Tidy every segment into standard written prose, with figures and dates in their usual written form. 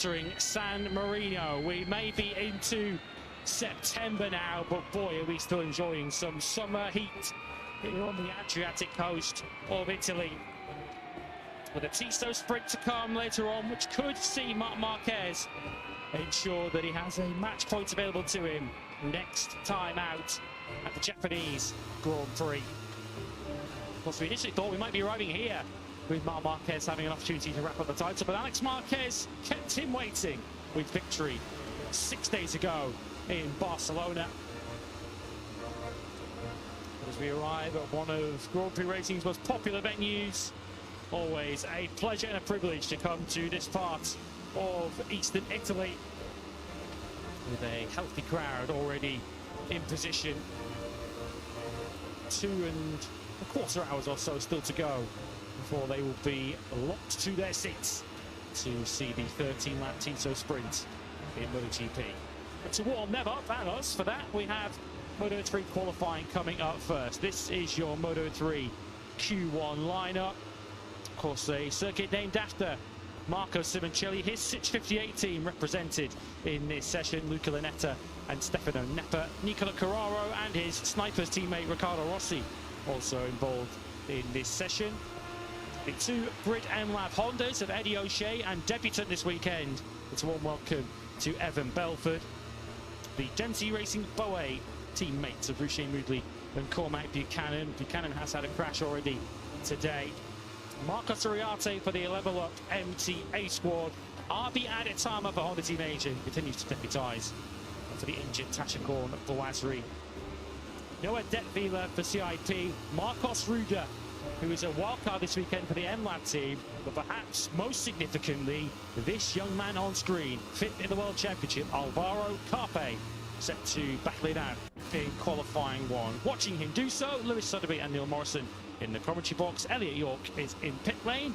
Entering San Marino. We may be into September now, but boy, are we still enjoying some summer heat here on the Adriatic coast of Italy. With a Tissot sprint to come later on, which could see Marc Marquez ensure that he has a match point available to him next time out at the Japanese Grand Prix. Of course, we initially thought we might be arriving here with Marc Marquez having an opportunity to wrap up the title, but Alex Marquez kept him waiting with victory 6 days ago in Barcelona. As we arrive at one of Grand Prix Racing's most popular venues, always a pleasure and a privilege to come to this part of Eastern Italy with a healthy crowd already in position. 2.25 hours or so still to go before they will be locked to their seats to see the 13-lap Tissot sprint in MotoGP. But to warm them up and us for that, we have Moto3 qualifying coming up first. This is your Moto3 Q1 lineup. Of course, a circuit named after Marco Simoncelli. His 658 team represented in this session. Luca Lanetta and Stefano Neppa. Nicola Carraro and his Snipers teammate Riccardo Rossi also involved in this session. The two Brit M-Lab Hondas of Eddie O'Shea, and debutant this weekend, it's a warm welcome to Evan Belford. The Dempsey Racing Boe teammates of Ruche Moodley and Cormac Buchanan. Buchanan has had a crash already today. Marco Soriate for the Level Up MTA squad. RB Adetama for Honda Team Asia, who continues to deputise for the injured Tashakorn Bawazri. Noah Detweiler for CIP. Marcos Ruda, who is a wildcard this weekend for the M-Lab team, but perhaps most significantly, this young man on screen, fifth in the World Championship, Alvaro Carpe, set to battle it out in qualifying one. Watching him do so, Lewis Sotheby and Neil Morrison in the commentary box. Elliot York is in pit lane.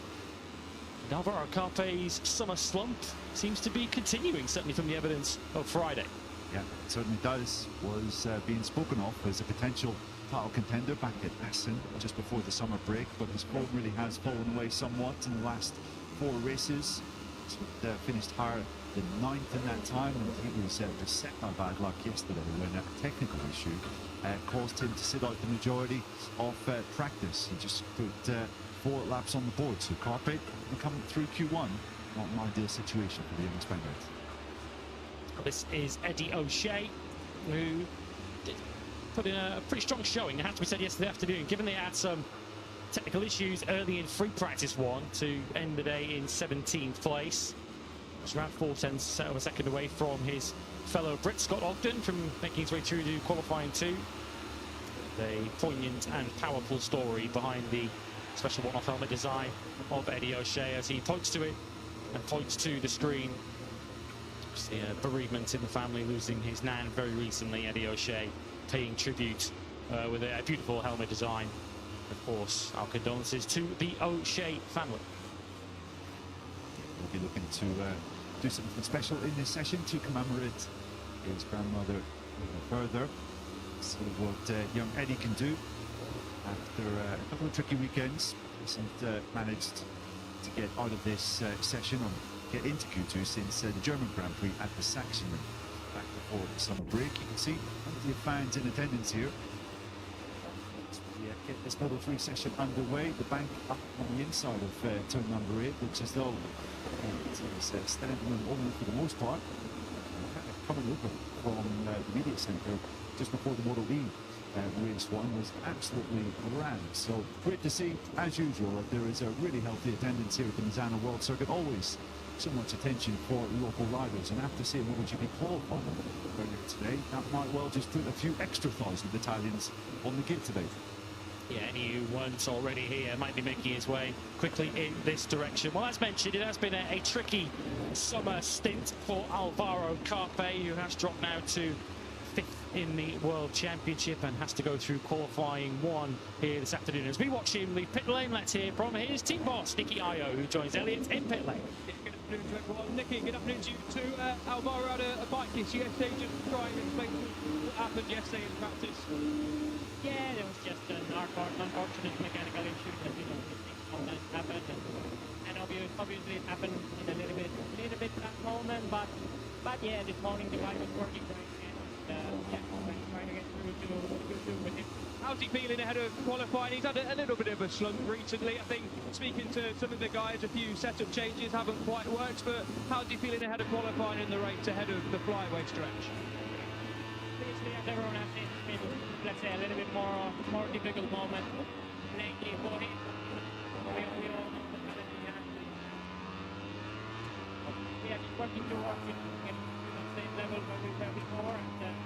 And Alvaro Carpe's summer slump seems to be continuing, certainly from the evidence of Friday. Yeah, it certainly does. Was being spoken of as a potential title contender back at Assen just before the summer break, but his form really has fallen away somewhat in the last 4 races. Finished higher than 9th in that time, and he was beset by bad luck yesterday when a technical issue caused him to sit out the majority of practice. He just put 4 laps on the board, so Carpe coming through Q1, not an ideal situation for the young Spaniard. This is Eddie O'Shea, who did put in a pretty strong showing, it has to be said, yesterday afternoon, given they had some technical issues early in free practice 1 to end the day in 17th place. It was around 4/10 of a second away from his fellow Brit Scott Ogden from making his way through to qualifying 2. The poignant and powerful story behind the special one-off helmet design of Eddie O'Shea as he points to it and points to the screen. The bereavement in the family, losing his nan very recently. Eddie O'Shea paying tribute with a beautiful helmet design. Of course, our condolences to the O'Shea family. We'll be looking to do something special in this session to commemorate his grandmother further. See what young Eddie can do after a couple of tricky weekends. Hasn't managed to get out of this session or get into Q2 since the German Grand Prix at the Sachsenring back before the summer break. You can see plenty of fans in attendance here. Get this Moto3 session underway. The bank up on the inside of turn number 8, which is though it is standing only for the most part. Coming over from the media centre just before the Moto E race 1 was absolutely grand. So great to see, as usual, that there is a really healthy attendance here at the Misano World Circuit. Always so much attention for local riders, and after seeing MotoGP qualifying earlier today, that might well just put a few extra thousand Italians on the grid today. Yeah, any who weren't already here might be making his way quickly in this direction. Well, as mentioned, it has been a tricky summer stint for Alvaro Carpe, who has dropped now to 5th in the World Championship and has to go through qualifying 1 here this afternoon. As we watch him leave pit lane, let's hear from his team boss, Nicky Ayo, who joins Elliot in pit lane. Good afternoon to everyone. Nicky, good afternoon to you too. Alvaro had a bike issue yesterday. Just try and explain what happened yesterday in practice. Yeah, there was just an unfortunate mechanical issue that, sometimes happen. And obviously obviously it happened in a little bit that moment, but yeah, this morning the bike was working great, and yeah, trying to get through to with him. How's he feeling ahead of qualifying? He's had a little bit of a slump recently. I think speaking to some of the guys, a few setup changes haven't quite worked, but how's he feeling ahead of qualifying in the race ahead of the flyaway stretch? Obviously, as everyone has seen, it's been, let's say, a little bit more difficult moment lately for him. We all know the talent he has. We are just working towards getting to the same level where we were before, and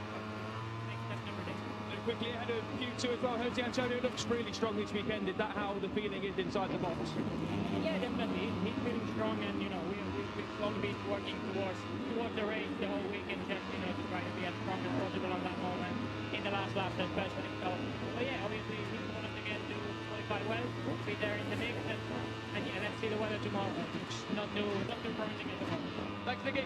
next step every day. Quickly ahead of Q2 as well, Jose Antonio looks really strong this weekend. Is that how the feeling is inside the box? Yeah, definitely. He's feeling strong, and we've only been working towards the race the whole weekend, just to try to be as strong as possible on that moment in the last lap, especially. So yeah, obviously he wanted to get to qualify well, be there in the mix, and yeah, let's see the weather tomorrow. Not too promising at the moment. Thanks, Nicky.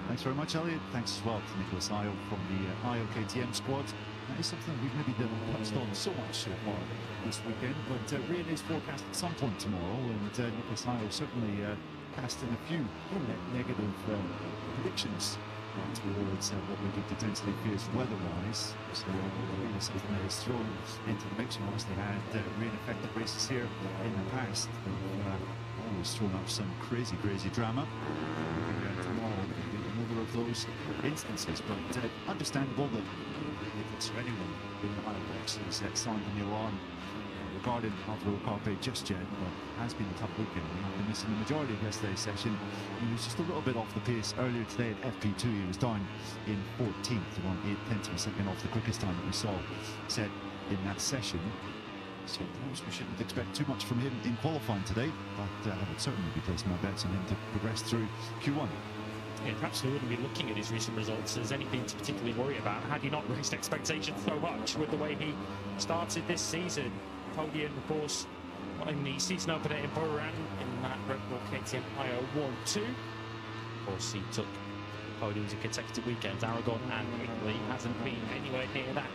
Thanks very much, Elliot. Thanks as well to Nicholas Ayo from the Ayo KTM squad. That is something we've maybe touched on so much so far this weekend, but rain is forecast at some point tomorrow, and Nicholas Ayo certainly cast in a few negative predictions towards what we could potentially face weather-wise. So really something that is thrown into the mix. Once they had rain-affected races here in the past, they've always thrown up some crazy drama. Tomorrow of those instances, but understandable that if it's anyone in the high box is sounding the alarm regarding Alvaro Carpe just yet, but has been a tough weekend. After missing the majority of yesterday's session, he was just a little bit off the pace earlier today at FP2. He was down in 14th, around 8/10 of a second off the quickest time that we saw set in that session. So we shouldn't expect too much from him in qualifying today, but I would certainly be placing my bets on him to progress through Q1. Yeah, perhaps we wouldn't be looking at his recent results as anything to particularly worry about had he not raised expectations so much with the way he started this season. Podium, of course, in the season opener in Buran in that Red Bull KTM Ayo 1-2. Of course, he took podiums in consecutive weekends, Aragon and Italy. Hasn't been anywhere near that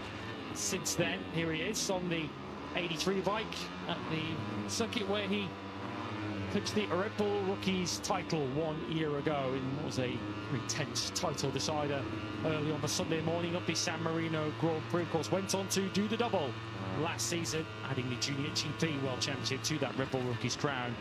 since then. Here he is on the 83 bike at the circuit where he clinched the Red Bull Rookies title 1 year ago in what was a very tense title decider early on the Sunday morning of the San Marino Grand Prix. Of course, went on to do the double last season, adding the Junior GP World Championship to that Red Bull Rookies crown,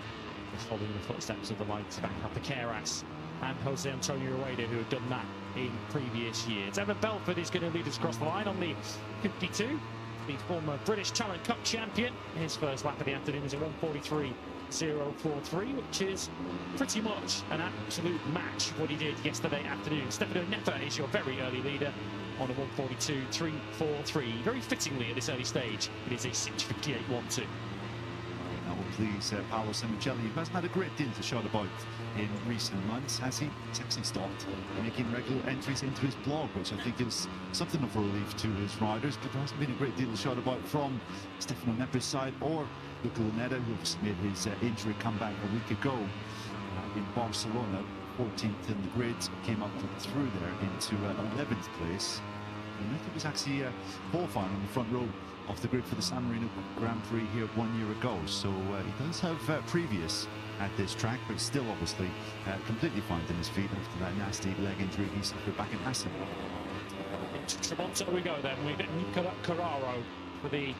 following the footsteps of the likes of Papakeras and Jose Antonio Rueda, who have done that in previous years. Evan Belford is going to lead us across the line on the 52. The former British Talent Cup champion. His first lap of the afternoon is a 1:43.043, which is pretty much an absolute match of what he did yesterday afternoon. Stefano Neppa is your very early leader on a 1:42.343. Very fittingly at this early stage, it is a 6:58.12. That will please Paolo Simoncelli, who hasn't had a great deal to shout about in recent months, has he? He's actually stopped making regular entries into his blog, which I think is something of a relief to his riders, but there hasn't been a great deal to shout about from Stefano Neppa's side or Luca Lunetta, who made his injury comeback a week ago in Barcelona. 14th in the grids, came up through there into 11th place. And Neppa was actually qualifying on the front row of the grid for the San Marino Grand Prix here 1 year ago, so he does have previous at this track, but still obviously completely fine in his feet after that nasty leg injury he suffered back in Assen. Into Tremonto we go then. We've got Nicola Carraro for the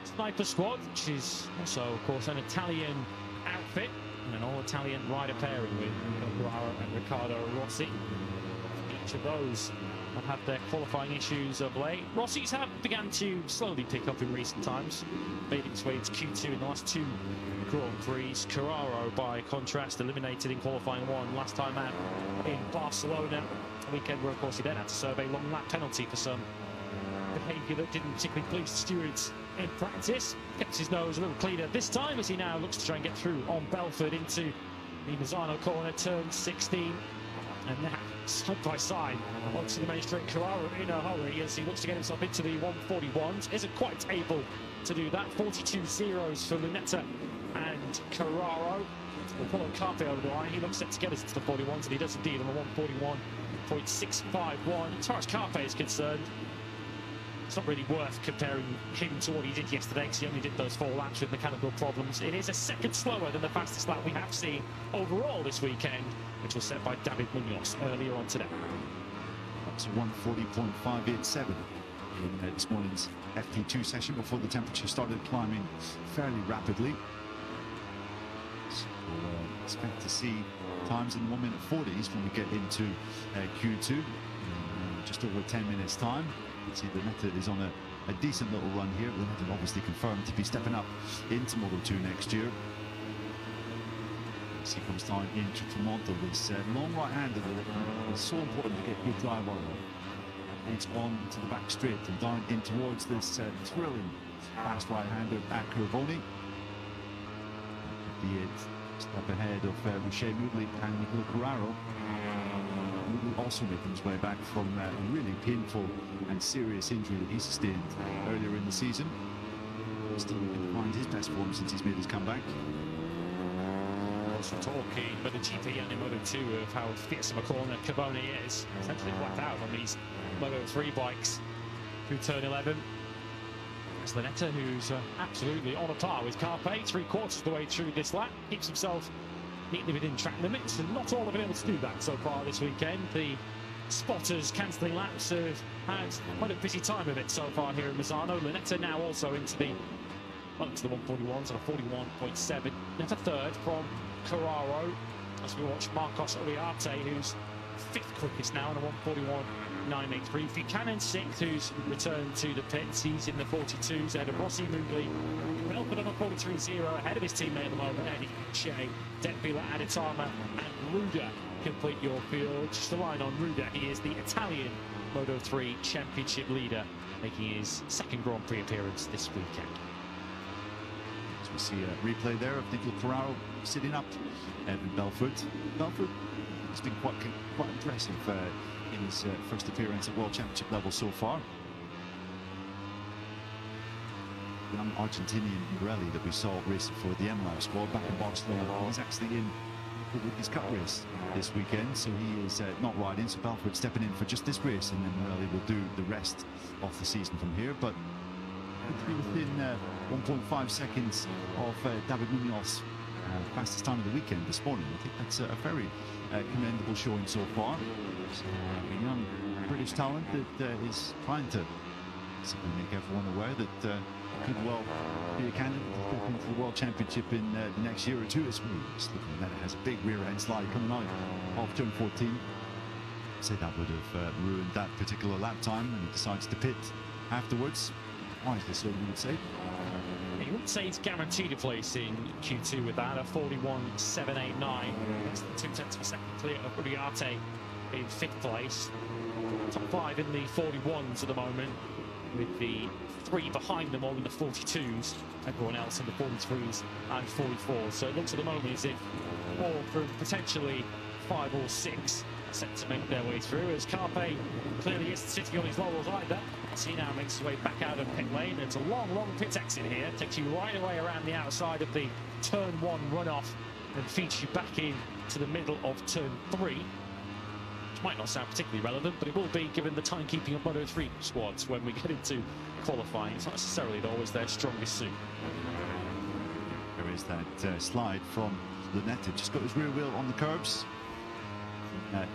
Sniper squad, which is also, of course, an Italian outfit and an all-Italian rider pairing with Nicola Carraro and Riccardo Rossi. Each of those have had their qualifying issues of late. Rossi's have began to slowly pick up in recent times, made its way into Q2 in the last 2 Grand Prix. Carraro, by contrast, eliminated in qualifying 1 last time out in Barcelona. A weekend where, of course, he then had to serve a long lap penalty for some behaviour that didn't particularly please the stewards in practice. Kept his nose a little cleaner this time as he now looks to try and get through on Belford into the Misano corner, turn 16. And now, side by side, onto the main straight. Carraro in a hurry as he looks to get himself into the 141s. Isn't quite able to do that. 42 zeros for Lunetta and Carraro. We'll follow Carpe over the line. He looks set to get us into the 41s, and he does indeed on the 141.651. As far as Carpe is concerned, it's not really worth comparing him to what he did yesterday, because he only did those 4 laps with mechanical problems. It is a second slower than the fastest lap we have seen overall this weekend, which was set by David Munoz earlier on today. That's 140.587 in this morning's FP2 session before the temperature started climbing fairly rapidly. So expect to see times in the 1 minute 40s when we get into Q2 in just over 10 minutes time. You can see Lunetta is on a decent little run here. Lunetta obviously confirmed to be stepping up into Moto2 next year. As he comes down into Tremonto, this long right-hander is so important to get good drive on. It's on to the back straight and down in towards this thrilling fast right-hander at Curvoni. Be it step ahead of Rocher Moodley and Nicola Carraro. Moodley also making his way back from a really painful and serious injury that he sustained earlier in the season. Still can find his best form since he's made his comeback. Also talking MotoGP and in Moto2 of how fierce a corner Carboni is, essentially flat out on these Moto3 bikes through turn 11. It's Lunetta, who's absolutely on a par with Carpe, 3/4 of the way through this lap, keeps himself neatly within track limits, and not all have been able to do that so far this weekend. The spotters cancelling laps have had quite a busy time of it so far here in Misano. Lunetta now also into the 141s on a 41.7. Lunetta third from Carraro, as we watch Marcos Uriarte, who's 5th quickest now on a 141.983. Buchanan 6th, who's returned to the pits. He's in the 42s ahead of Rossi Moodley. Belford on a 43.0 ahead of his teammate at the moment, Eddie Shea, Detpila, Aditama and Ruda complete your field. Just a line on Ruda, he is the Italian Moto3 Championship leader, making his 2nd Grand Prix appearance this weekend. We see a replay there of Nicola Carraro sitting up Evan Belford. Belford has been quite impressive in his first appearance at World Championship level so far. The young Argentinian Pirelli that we saw racing for the M-Life squad back in Barcelona, he's actually in his cup race this weekend, so he is not riding. So Belford stepping in for just this race, and then Pirelli will do the rest of the season from here. But within 1.5 seconds of David Munoz, fastest time of the weekend this morning. I think that's a very commendable showing so far. A young British talent that is trying to simply make everyone aware that could well be a candidate to step into the World Championship in the next year or two. As we're looking at it, has a big rear end slide coming out of turn 14. Say that would have ruined that particular lap time, and he decides to pit afterwards. Wisely so, you would say. You wouldn't say he's guaranteed a place in Q2 with that, a 41.789. Less than 2/10 of a second clear of Uriarte in 5th place. Top 5 in the 41s at the moment, with the 3 behind them all in the 42s. Everyone else in the 43s and 44s. So it looks at the moment as if all from potentially 5 or 6 set to make their way through, as Carpe clearly isn't sitting on his laurels either. As he now makes his way back out of pit lane. It's a long pit exit here. Takes you right away around the outside of the turn 1 runoff and feeds you back in to the middle of turn 3. Which might not sound particularly relevant, but it will be given the timekeeping of Moto3 squads when we get into qualifying. It's not necessarily always their strongest suit. There is that slide from Lunetta. Just got his rear wheel on the curbs.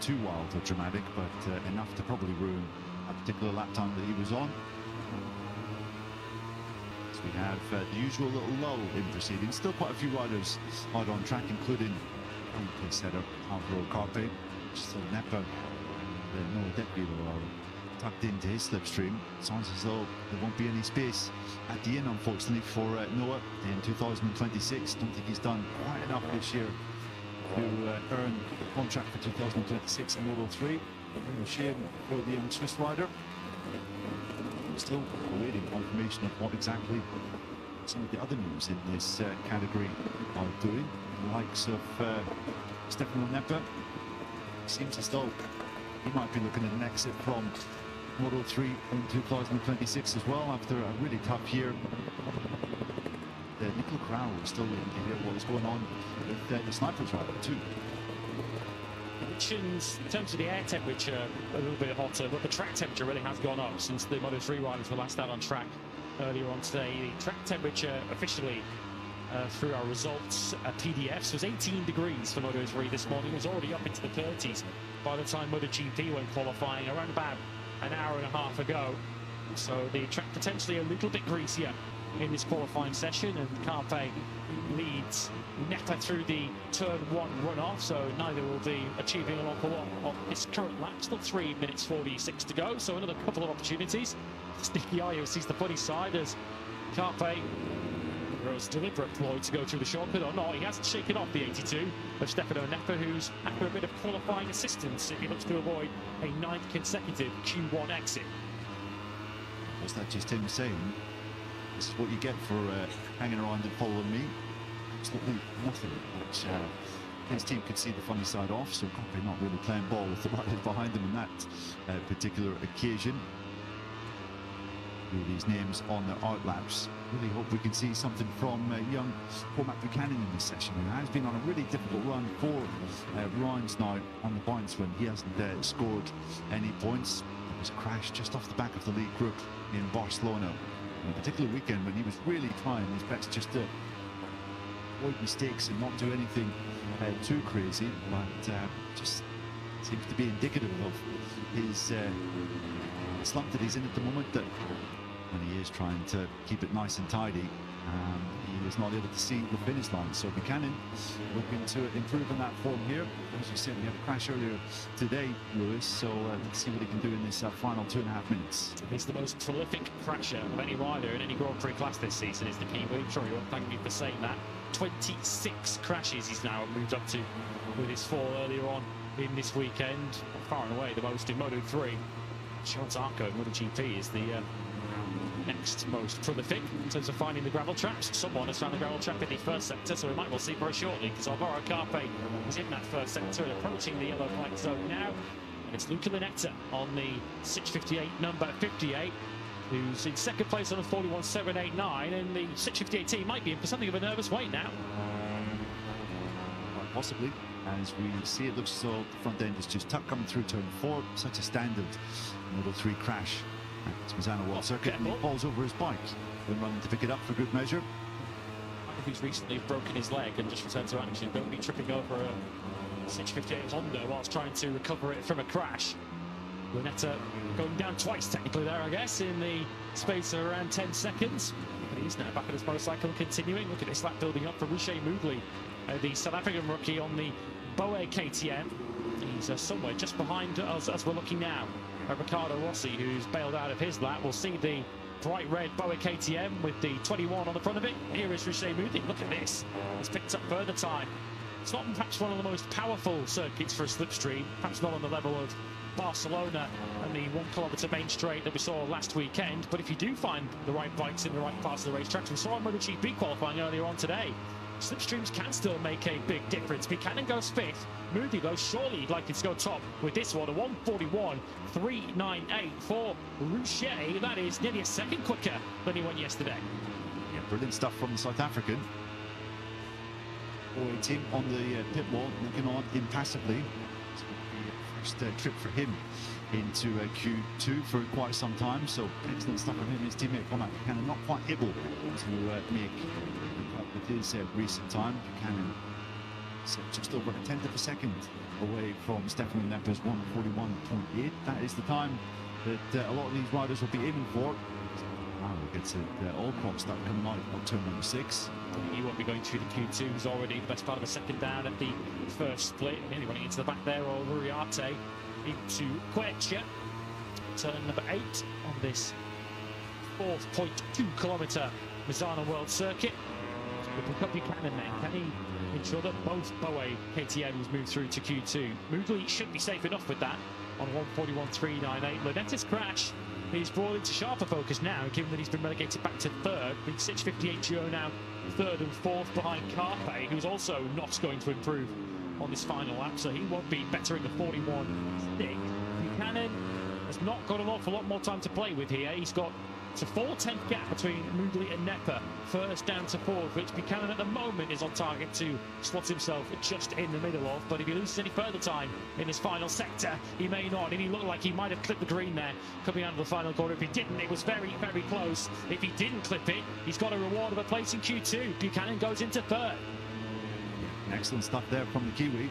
Too wild or dramatic, but enough to probably ruin a particular lap time that he was on. So we have the usual little lull in proceedings. Still quite a few riders out on track, including pace setter Alvaro Carpe. Still Nepa, the Noah Detpila are tucked into his slipstream. Sounds as though there won't be any space at the end, unfortunately, for Noah in 2026. Don't think he's done quite enough this year to earn the contract for 2026 in Moto3. A shame for the young Swiss rider. Still awaiting confirmation of what exactly some of the other names in this category are doing. The likes of Stefano Nepa. Seems as though he might be looking at an exit from Moto3 in 2026 as well, after a really tough year. Nicola Carraro is still waiting to hear what is going on with the Snipers rider too. mentioned in terms of the air temperature a little bit hotter, but the track temperature really has gone up since the Moto3 riders were last out on track earlier on today. The track temperature officially through our results PDFs was 18 degrees for Moto3 this morning. It was already up into the 30s by the time MotoGP went qualifying around about an hour and a half ago. So the track potentially a little bit greasier in this qualifying session, and Carpe leads Nepa through the turn 1 runoff, so neither will be achieving an awful lot on this current lap. Still 3 minutes 46 to go, so another couple of opportunities. Sneaky Ayo sees the funny side as Carpe grows deliberate ploy to go through the shortcut or not. He hasn't shaken off the 82 of Stefano Nepa, who's after a bit of qualifying assistance if he looks to avoid a 9th consecutive Q1 exit. Was that just him saying, this is what you get for hanging around and following me? Absolutely nothing. Which his team could see the funny side off, so Carpe not really playing ball with the riders behind them in that particular occasion. With these names on their outlaps, really hope we can see something from young Cormac Buchanan in this session, who has been on a really difficult run for rounds now on the points when he hasn't scored any points. There was a crash just off the back of the lead group in Barcelona on a particular weekend when he was really trying his best just to avoid mistakes and not do anything too crazy, but just seems to be indicative of his slump that he's in at the moment, that when he is trying to keep it nice and tidy, he is not able to see the finish line. So Buchanan looking to improve on that form here. As you said, we had a crash earlier today, Lewis, so let's see what he can do in this final 2.5 minutes. He's the most prolific crasher of any rider in any Grand Prix class this season, is the Kiwi. I'm sure you won't thank me for saying that. 26 crashes he's now moved up to with his 4 earlier on in this weekend. Far and away the most in Moto3. Sean Zarco in MotoGP is the next most prolific in terms of finding the gravel traps. Someone has found the gravel trap in the first sector, so we might well see very shortly, because Alvaro Carpe is in that first sector and approaching the yellow flag zone now. And it's Luca Lunetta on the 658 number 58, who's in second place on a 41.789, and the 658 team might be in for something of a nervous wait now. Quite possibly. As we see, it looks as though the front end is just tucked coming through turn 4. Such a standard Moto3 crash. It's Misano World Circuit, and he falls over his bike when running to pick it up for good measure. Who's recently broken his leg and just returned to action. Don't be tripping over a 658 Honda whilst trying to recover it from a crash. Lunetta going down twice technically there, I guess, in the space of around 10 seconds. But he's now back on his motorcycle continuing. Look at this lap building up for Ruche Mugli, the South African rookie on the Boe KTM. He's somewhere just behind us as we're looking now. Ricardo Rossi, who's bailed out of his lap. We'll see the bright red Boa KTM with the 21 on the front of it. Here is Ruche Mugli. Look at this. He's picked up further time. It's not perhaps one of the most powerful circuits for a slipstream, perhaps not on the level of Barcelona and the 1 kilometre main straight that we saw last weekend. But if you do find the right bikes in the right parts of the racetrack, we saw on MotoGP qualifying earlier on today, slipstreams can still make a big difference. Buchanan goes 5th. Mugli goes surely he'd like to go top with this one, a 1:41.398 for Ruche. That is nearly a second quicker than he went yesterday. Yeah, brilliant stuff from the South African. Boy, team on the pit wall, looking on impassively. It's going to be a first trip for him into Q2 for quite some time. So excellent stuff from him. His teammate Cormac Buchanan not quite able to make with his recent time. Buchanan just over a 1/10 of a second away from Stefano Nepa's 1:41.8. That is the time that a lot of these riders will be aiming for. Now we get to all crops start coming out on turn number 6. He won't be going through the Q2. He's already the best part of a second down at the first split. Nearly running into the back there, or Uriarte into Quecha. Turn number 8 on this 4.2 kilometre Misano World Circuit. With Buchanan then, can he ensure that both Boe KTMs move through to Q2? Mugli should be safe enough with that on 1:41.398. Lunetta's crash is brought into sharper focus now, given that he's been relegated back to 3rd. The 658 duo now 3rd and 4th behind Carpe, who's also not going to improve on this final lap, so he won't be bettering the 41.6. Buchanan has not got an awful lot more time to play with here. He's got It's a 4/10 gap between Moodley and Nepper, first down to fourth, which Buchanan at the moment is on target to slot himself just in the middle of. But if he loses any further time in this final sector, he may not. And he looked like he might have clipped the green there coming out of the final corner. If he didn't, it was very, very close. If he didn't clip it, he's got a reward of a place in Q2. Buchanan goes into third. Excellent stuff there from the Kiwi.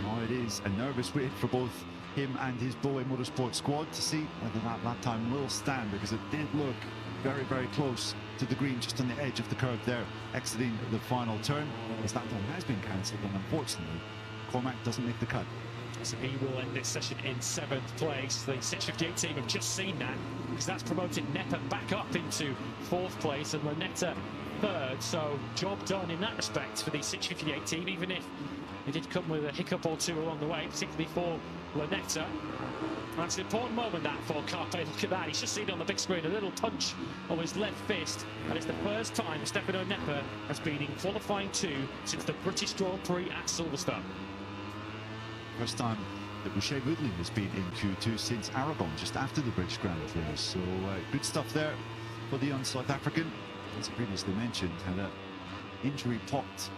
Oh, it is a nervous wait for both him and his Boe Motorsport squad to see whether that lap time will stand, because it did look very, very close to the green, just on the edge of the curve there, exiting the final turn, as that time has been cancelled, and unfortunately Cormac doesn't make the cut. So he will end this session in 7th place. The 658 team have just seen that, because that's promoted Nepper back up into 4th place and Lanetta 3rd. So job done in that respect for the 658 team, even if it did come with a hiccup or two along the way, particularly for Lanetta. That's an important moment, that, for Carpe. Look at that, he's just seen it on the big screen, a little punch of his left fist, and it's the first time Stefano Nepper has been in qualifying 2 since the British Grand Prix at Silverstone. First time that Boucher Woodley has been in Q2 since Aragon, just after the British Grand Prix. So good stuff there for the young South African. As previously mentioned, had an injury-pocked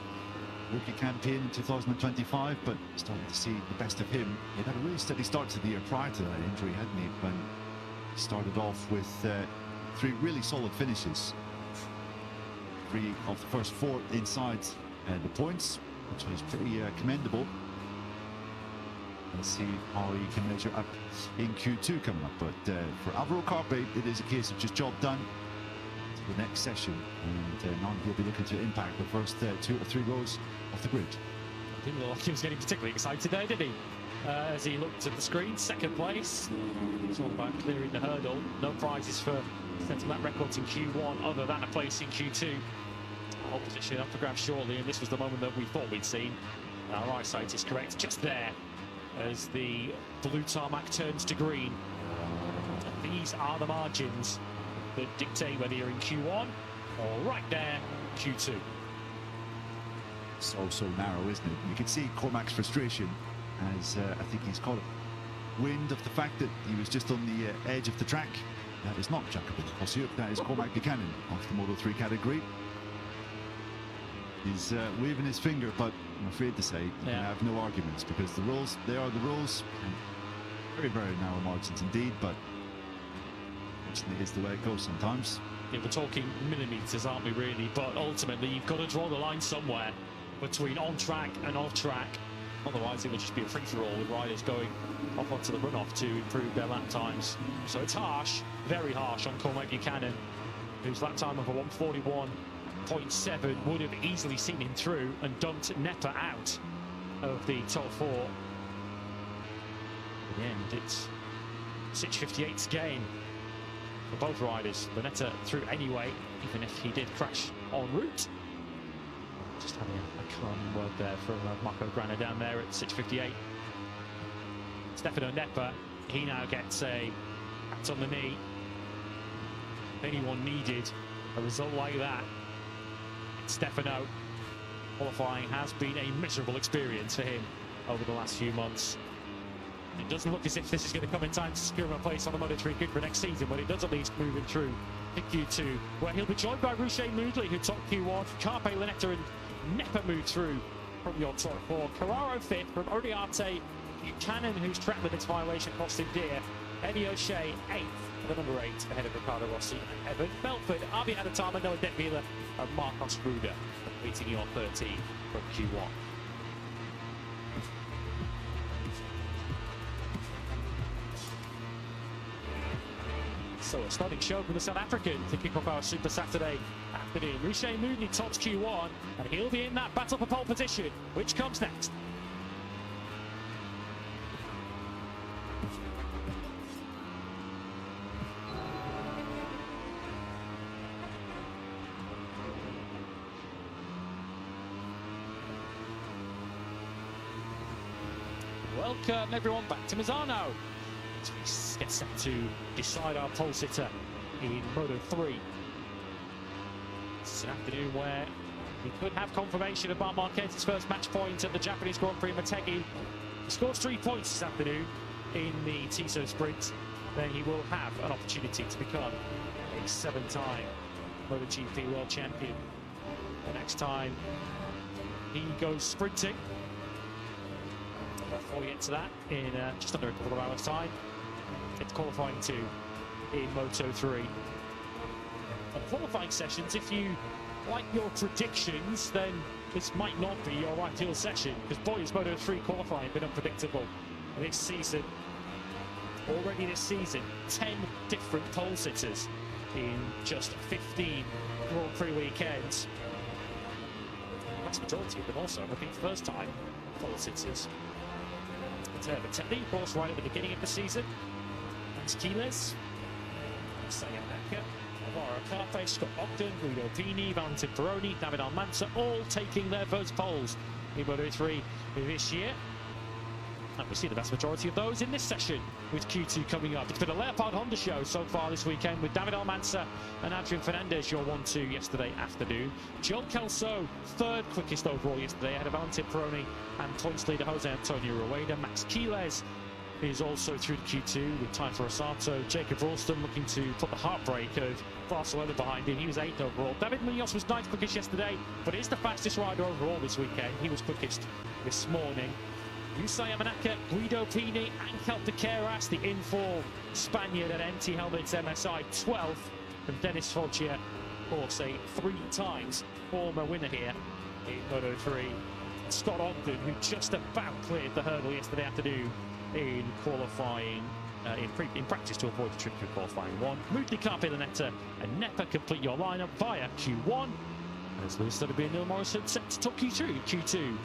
rookie campaign in 2025, but starting to see the best of him. He had a really steady start to the year prior to that injury, hadn't he? When he started off with 3 really solid finishes. 3 of the first 4 inside the points, which was pretty commendable. Let's see how he can measure up in Q2 coming up. But for Alvaro Carpe, it is a case of just job done to the next session, and now he'll be looking to impact the first 2 or 3 rows of the grid. Didn't look like he was getting particularly excited there, did he? As he looked at the screen, 2nd place. It's all about clearing the hurdle. No prizes for setting that record in Q1 other than a place in Q2. Whole position up for grabs shortly, and this was the moment that we thought we'd seen. Our eyesight is correct, just there, as the blue tarmac turns to green. These are the margins that dictate whether you're in Q1 or right there, Q2. So narrow, isn't it? You can see Cormac's frustration, as I think he's caught wind of the fact that he was just on the edge of the track. That is not Jacopo Ossouk, that is Cormac Buchanan of the Moto3 category. He's waving his finger, but I'm afraid to say you can have no arguments, because the rules, they are the rules. Very, very narrow margins indeed, but unfortunately it's the way it goes sometimes. Yeah, we're talking millimetres, aren't we, really? But ultimately, you've got to draw the line somewhere between on track and off track. Otherwise, it would just be a free-for-all with riders going off onto the runoff to improve their lap times. So it's harsh, very harsh on Cormac Buchanan, whose lap time of a 141.7 would have easily seen him through and dumped Nepper out of the top 4. In the end, it's 658's gain for both riders. Lanetta through anyway, even if he did crash en route. Just having a calming word there from Marco Grana down there at 658. Stefano Nepper, he now gets a pat on the knee. If anyone needed a result like that, it's Stefano. Qualifying has been a miserable experience for him over the last few months. It doesn't look as if this is going to come in time to secure him a place on the Moto3 grid for next season, but it does at least move him through in Q2, where he'll be joined by Boucher Moodley, who topped Q1, Carpe, Lanetta and Nepper moved through from your top 4. Carraro 5th from Uriarte, Buchanan, whose track limits violation cost him dear. Eddie O'Shea 8th, the number 8, ahead of Ricardo Rossi and Evan Belford, Abi Adatama, Noah Detweiler and Marcos Ruder, completing your 13 from Q1. So a stunning show from the South African to kick off our Super Saturday afternoon. Boucher Moodley tops Q1, and he'll be in that battle for pole position, which comes next. Welcome everyone back to Misano. As we get set to decide our pole sitter in Moto3. It's an afternoon where we could have confirmation of Marc Marquez's first match point at the Japanese Grand Prix Motegi. He scores 3 points this afternoon in the Tissot Sprint, then he will have an opportunity to become a 7-time MotoGP World Champion. The next time he goes sprinting, before we get to that in just under a couple of hours' time, it's qualifying 2 in Moto3. And qualifying sessions, if you like your predictions, then this might not be your ideal session, because boy, has Moto3 qualifying been unpredictable this season. Already this season, 10 different pole sitters in just 15 Grand Prix weekends. The vast majority of them also have been first-time pole sitters. Vitelli, of course, right at the beginning of the season. Quiles, Sayonaka, Alvaro Carpe, Scott Ogden, Guido Pini, Valentin Peroni, David Almanza, all taking their first poles in Moto3 this year. And we see the vast majority of those in this session with Q2 coming up. It's been a Leopard Honda show so far this weekend with David Almanza and Adrian Fernandez, your 1-2 yesterday afternoon. Joel Kelso, 3rd quickest overall yesterday, ahead of Valentin Peroni and points leader Jose Antonio Rueda. Max Quiles is also through to Q2 with Tyler Rosato. Jacob Ralston looking to put the heartbreak of Barcelona behind him. He was 8th overall. David Munoz was 9th quickest yesterday, but is the fastest rider overall this weekend. He was quickest this morning. Yusa Yamanaka, Guido Pini, Angel Piqueras, the in-form Spaniard at NT Helmets MSI, 12th, and Dennis Foggia, of course, a 3 times former winner here in Moto3. Scott Ogden, who just about cleared the hurdle yesterday afternoon in qualifying, in practice to avoid the trip through qualifying 1. Moodley, Carpe, Lanetta, and Nepa complete your lineup via Q1. As Lewis Studdeby and Neil Morrison set to talk you through Q2.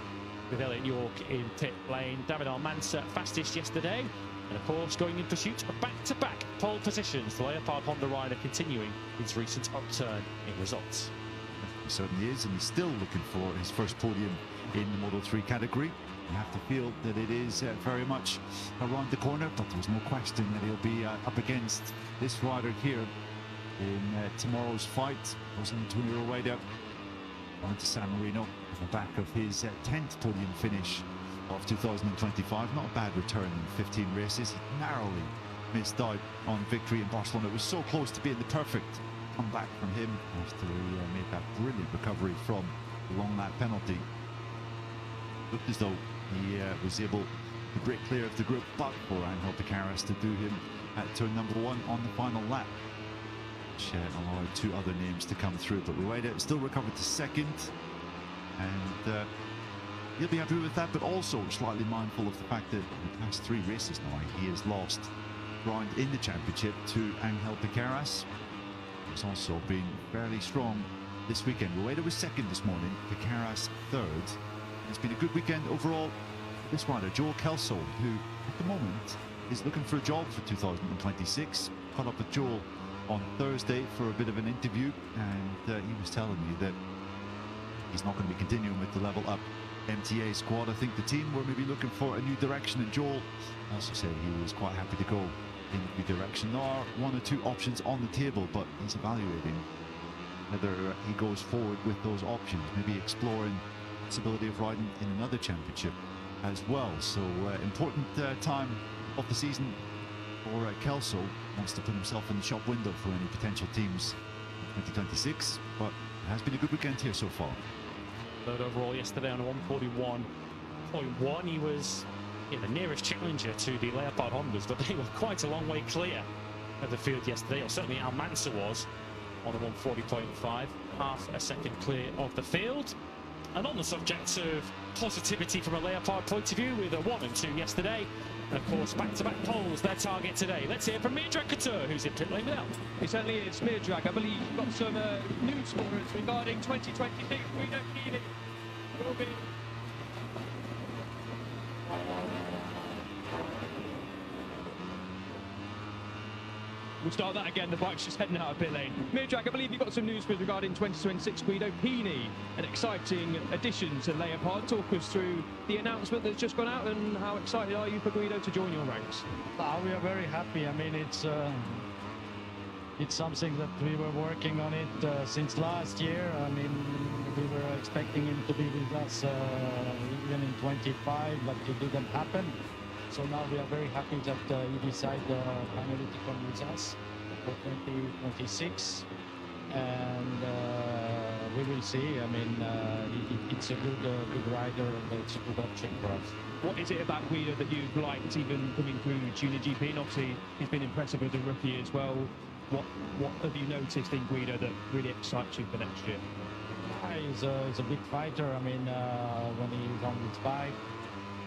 With Elliot York in pit lane. David Almanza fastest yesterday, and of course going in pursuit of back-to-back pole positions. The Leopard Honda rider continuing his recent upturn in results. He certainly is, and he's still looking for his first podium in the Moto3 category. You have to feel that it is very much around the corner, but there's no question that he'll be up against this rider here in tomorrow's fight. Jose Antonio Rueda on to San Marino on the back of his 10th podium finish of 2025. Not a bad return in 15 races. He narrowly missed out on victory in Barcelona. It was so close to being the perfect comeback from him after he made that brilliant recovery from the long lap penalty. Looked as though he was able to break clear of the group, but for Angel Piqueras to do him at turn number 1 on the final lap, which allowed 2 other names to come through. But Rueda still recovered to 2nd, and he'll be happy with that, but also slightly mindful of the fact that in the past 3 races now he has lost ground in the championship to Angel Piqueras, who's also been fairly strong this weekend. Rueda was 2nd this morning, Piqueras 3rd. It's been a good weekend overall for this rider, Joel Kelso, who at the moment is looking for a job for 2026. Caught up with Joel on Thursday for a bit of an interview, and he was telling me that he's not going to be continuing with the Level Up MTA squad. I think the team were maybe looking for a new direction, and Joel also said he was quite happy to go in a new direction. There are 1 or 2 options on the table, but he's evaluating whether he goes forward with those options, maybe exploring the possibility of riding in another championship as well. So important time of the season for Kelso. Wants to put himself in the shop window for any potential teams in 2026, but it has been a good weekend here so far. Third overall yesterday on a 141.1. He was the nearest challenger to the Leopard Hondas, but they were quite a long way clear of the field yesterday, or certainly Almanza was on a 140.5, half a second clear of the field. And on the subject of positivity from a Leopard point of view, with a 1 and 2 yesterday, and of course back-to-back poles their target today. Let's hear from Mirjak Couture, who's in pit lane with Elm. It certainly is. Mirjak, I believe you've got some news for us regarding 2026. We don't need it. Will be. We'll start that again. The bike's just heading out of pit lane. Mirjak, I believe you've got some news for us regarding 2026 Guido Pini, an exciting addition to Leopard. Talk us through the announcement that's just gone out, and how excited are you for Guido to join your ranks? We are very happy. I mean, it's something that we were working on it since last year. I mean, we were expecting him to be with us even in 25, but it didn't happen. So now we are very happy that he decided finally to come with us for 2026. And we will see. I mean, it's a good rider, and it's a good option for us. What is it about Guido that you've liked, even coming through Junior GP? And obviously, he's been impressive as a rookie as well. What have you noticed in Guido that really excites you for next year? He's a big fighter. I mean, when he's on his bike,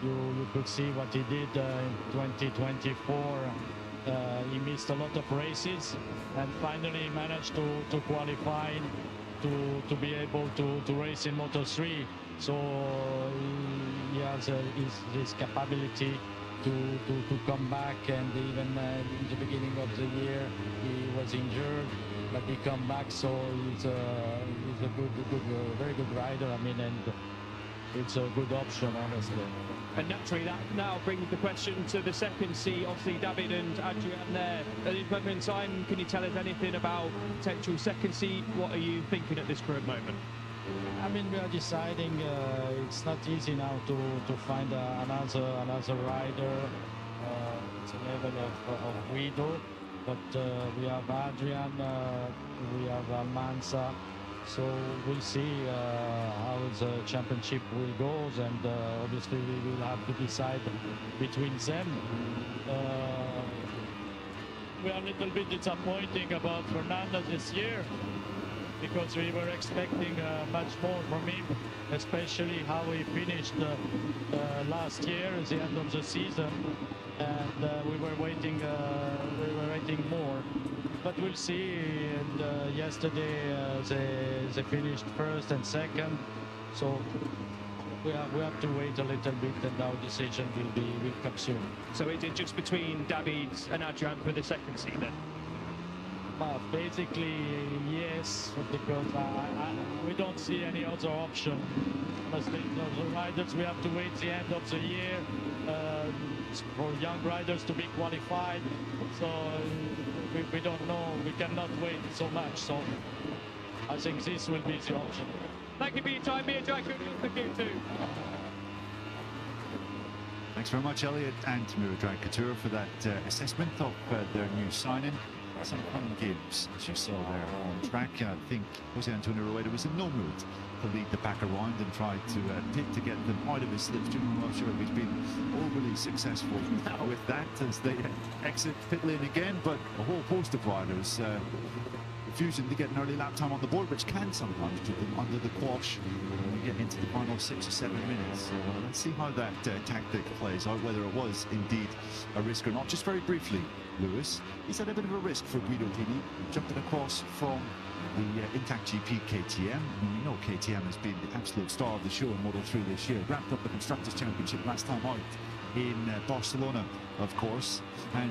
you could see what he did in 2024. He missed a lot of races, and finally managed to qualify to be able to race in Moto3. So he has his capability to come back, and even in the beginning of the year he was injured, but he come back. So he's a very good rider. I mean, and it's a good option, honestly. And naturally, that now brings the question to the second seat. Obviously, David and Adrian there. At this moment in time, can you tell us anything about potential second seat? What are you thinking at this current moment? I mean, we are deciding. It's not easy now to find another rider. It's a level of Guido, but we have Adrian, we have Almanza. So we'll see how the championship will go, and obviously we will have to decide between them. We are a little bit disappointing about Fernando this year, because we were expecting much more from him, especially how he finished last year at the end of the season, and we were waiting more. But we'll see. And yesterday they finished first and second, so we have to wait a little bit, and our decision will come soon. So is it just between David and Adrian for the second seat then? Basically, yes, because we don't see any other option. Honestly, the riders, we have to wait the end of the year for young riders to be qualified. So we don't know. We cannot wait so much. So I think this will be the option. Thank you for your time, Mia Jacob. Thank you too. Thanks very much, Elliot and Mira Couture, for that assessment of their new signing. Some fun games, as you saw there on track. I think Jose Antonio Rueda was in no mood to lead the pack around and try to get them out of his slipstream. I'm not sure if he's been overly successful with that as they exit pit lane again, but a whole host of riders refusing to get an early lap time on the board, which can sometimes put them under the quash when we get into the final 6 or 7 minutes. So let's see how that tactic plays out, whether it was indeed a risk or not. Just very briefly, Lewis, he's had a bit of a risk for Guido Pini, jumping across from the Intact GP KTM. And we know KTM has been the absolute star of the show in Moto3 this year. Wrapped up the Constructors' Championship last time out in Barcelona, of course, and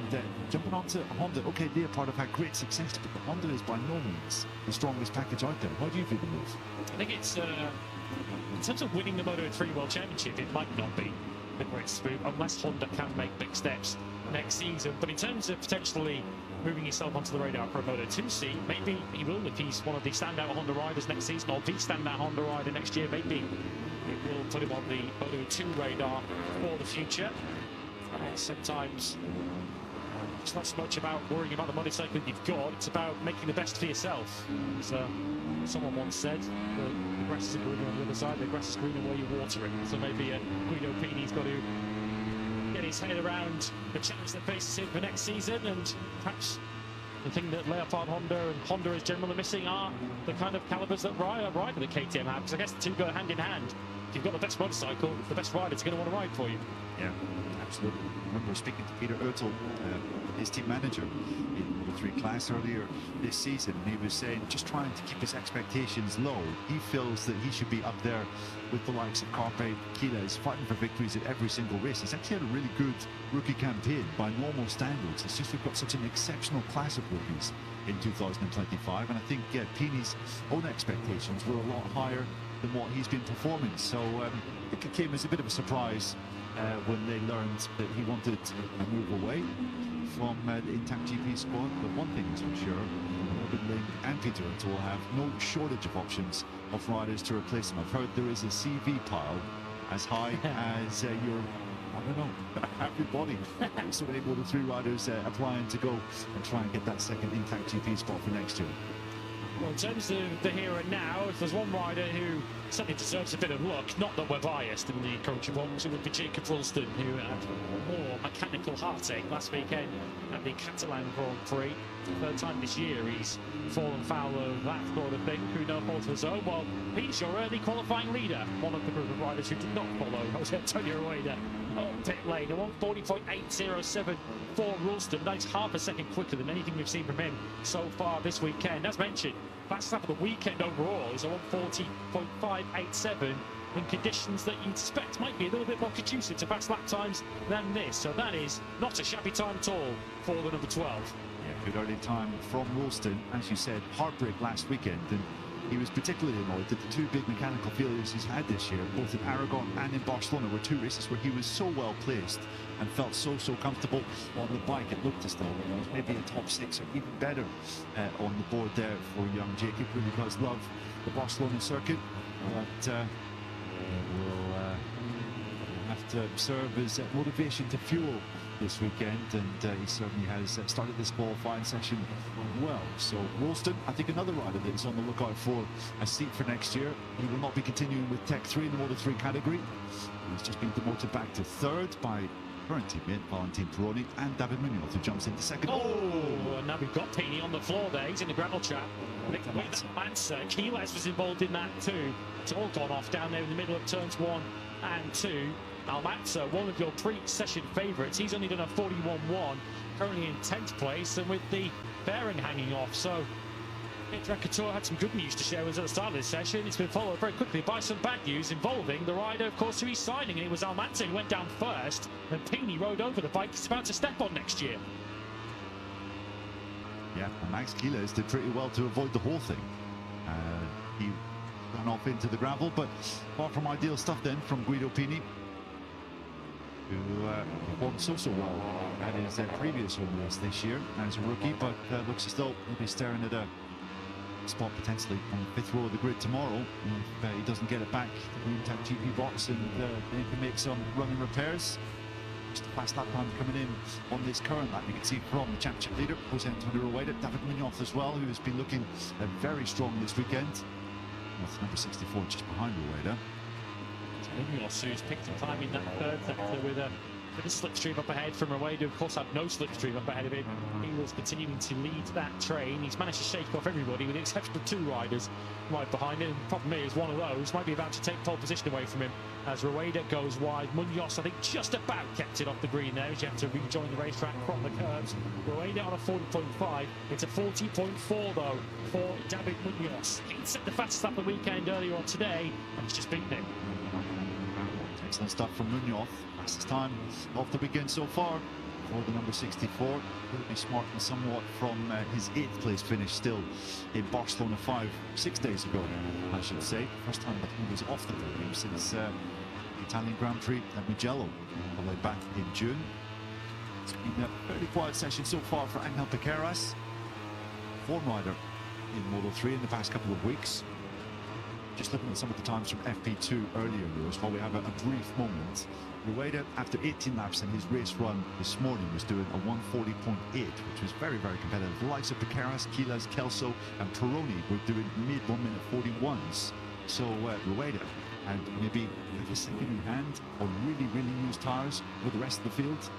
jumping onto Honda. Okay, they are part of had great success, but Honda is by no means the strongest package out there. How do you feel the move? I think it's in terms of winning the Moto3 World Championship, it might not be the greatest move unless Honda can make big steps next season. But in terms of potentially moving himself onto the radar for a Moto2 seat, maybe he will if he's one of the standout Honda riders next season, or the standout Honda rider next year. Maybe it will put him on the Moto2 radar for the future. Sometimes it's not so much about worrying about the motorcycle you've got, it's about making the best for yourself. As someone once said, the grass isn't greener on the other side, the grass is greener where you water it. So maybe Guido Pini's got to get his head around the challenge that faces him for next season, and perhaps the thing that Leopard Honda and Honda is generally missing are the kind of calibers that rider that KTM have, because I guess the two go hand in hand. If you've got the best motorcycle, the best rider's going to want to ride for you. Yeah, absolutely. I remember speaking to Peter Oertel, his team manager in Moto3 class earlier this season, and he was saying just trying to keep his expectations low. He feels that he should be up there with the likes of Carpe, Quiles, fighting for victories at every single race. He's actually had a really good rookie campaign by normal standards. It's just we've got such an exceptional class of rookies in 2025, and I think Pini's own expectations were a lot higher than what he's been performing. So I think it came as a bit of a surprise when they learned that he wanted to move away from the Intact GP squad. But one thing is for sure, Robin Ling and Peter Oertel will have no shortage of options of riders to replace him. I've heard there is a CV pile as high as your I don't know. Everybody. So many Moto3 riders applying to go and try and get that second intact GP spot for next year. Well, in terms of the here and now, if there's one rider who certainly deserves a bit of luck, not that we're biased in the coach of it would be Jacob Ralston, who had more mechanical heartache last weekend at the Catalan Grand Prix. Third time this year he's fallen foul of that sort of thing, through no fault of his own. Well, he's your early qualifying leader, one of the group of riders who did not follow Jose Antonio Rueda on pit lane. A 1:40.807 for Ralston. That's half a second quicker than anything we've seen from him so far this weekend. As mentioned, fastest lap of the weekend overall is a 1:40.587 in conditions that you'd suspect might be a little bit more conducive to fast lap times than this. So that is not a shabby time at all for the number 12. Yeah, good early time from Ralston. As you said, heartbreak last weekend, and he was particularly annoyed that the two big mechanical failures he's had this year, both in Aragon and in Barcelona, were two races where he was so well placed and felt so comfortable on the bike. It looked as though it was maybe a top 6 or even better on the board there for young Jacob, who really does love the Barcelona circuit. But will have to serve as motivation to fuel this weekend, and he certainly has started this qualifying session well. So Ralston, I think another rider that is on the lookout for a seat for next year. He will not be continuing with Tech 3 in the Moto3 category. He's just been demoted back to third by current teammate Valentin Peroni and David Munoz, who jumps into second. Oh, and now we've got Pini on the floor there. He's in the gravel trap. I think Mansa, Keyless was involved in that too. It's all gone off down there in the middle of turns 1 and 2. Almanza, one of your pre-session favourites, he's only done a 41.1, currently in 10th place, and with the bearing hanging off. So Pedro Couture had some good news to share with us at the start of this session. It's been followed very quickly by some bad news involving the rider, of course, who he's signing, and it was Almanza who went down first, and Pini rode over the bike he's about to step on next year. Yeah, and Max Keyless did pretty well to avoid the whole thing. He ran off into the gravel, but apart from ideal stuff then from Guido Pini, who performed so well at his previous home race this year as a rookie, but looks as though he'll be staring at a spot potentially on the 5th row of the grid tomorrow if he doesn't get it back to the intact GP box, and he can make some running repairs. Just a fast lap time coming in on this current lap. You can see from the championship leader, Jose Antonio Rueda, David Munoz as well, who has been looking very strong this weekend, with number 64 just behind Rueda. Munoz, who's picked up time in that third sector with a bit of slipstream up ahead from Rueda, who of course had no slipstream up ahead of him. He was continuing to lead that train. He's managed to shake off everybody with the exception of 2 riders right behind him. The problem is one of those might be about to take pole position away from him as Rueda goes wide. Munoz, I think, just about kept it off the green there as you have to rejoin the racetrack from the curves. Rueda on a 40.5. It's a 40.4 though for David Munoz. He set the fastest lap of the weekend earlier on today, and he's just beaten him. Excellent stuff from Munoz. Fastest time of the weekend so far for the number 64. Will be smarting somewhat from his 8th place finish still in Barcelona 6 days ago, I should say. First time that he was off the podium since the Italian Grand Prix at Mugello all the way back in June. It's been a fairly quiet session so far for Angel Piqueras, form rider in Moto3 in the past couple of weeks. Just looking at some of the times from FP2 earlier, Lewis, while we have a brief moment. Rueda, after 18 laps in his race run this morning, was doing a 1:40.8, which was very competitive. The likes of Piqueras, Keyless, Kelso and Peroni were doing mid-1 minute 41s. So Rueda had maybe a second in hand on really used tyres with the rest of the field,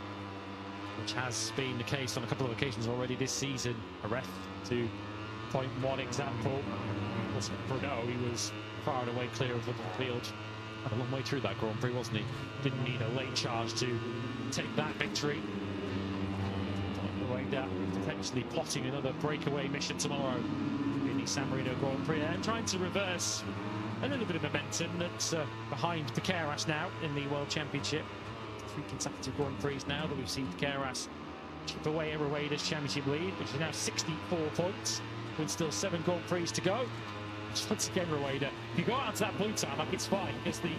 which has been the case on a couple of occasions already this season. A ref to point one example. Bruno, he was far and away clear of the field. Had a long way through that Grand Prix, wasn't he? Didn't need a late charge to take that victory. Rueda potentially plotting another breakaway mission tomorrow in the San Marino Grand Prix, and trying to reverse a little bit of momentum that's behind Piqueras now in the World Championship. 3 consecutive Grand Prix now that we've seen Piqueras chip away at Rueda's championship lead, which is now 64 points, with still 7 Grand Prix to go. Once again, Rueda, if you go out to that blue time, like, it's fine, because the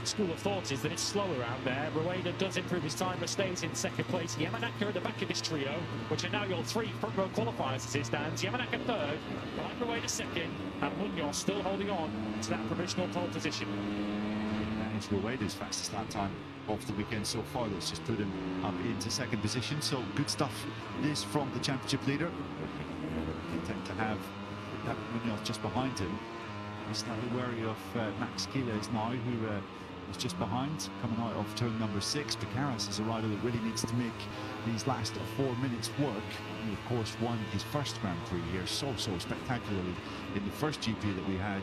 school of thought is that it's slower out there. Rueda does improve his time, but stays in second place. Yamanaka at the back of this trio, which are now your 3 front row qualifiers as it stands. Yamanaka third, behind Rueda second, and Munoz still holding on to that provisional pole position. It's Rueda's fastest lap time of the weekend so far. That's just put him up into second position. So good stuff. This from the championship leader. They tend to have David Munoz just behind him. He's slightly wary of Max Quiles now, who is just behind, coming out of turn number 6. Picaras is a rider that really needs to make these last 4 minutes work. He, of course, won his first Grand Prix here so spectacularly in the first GP that we had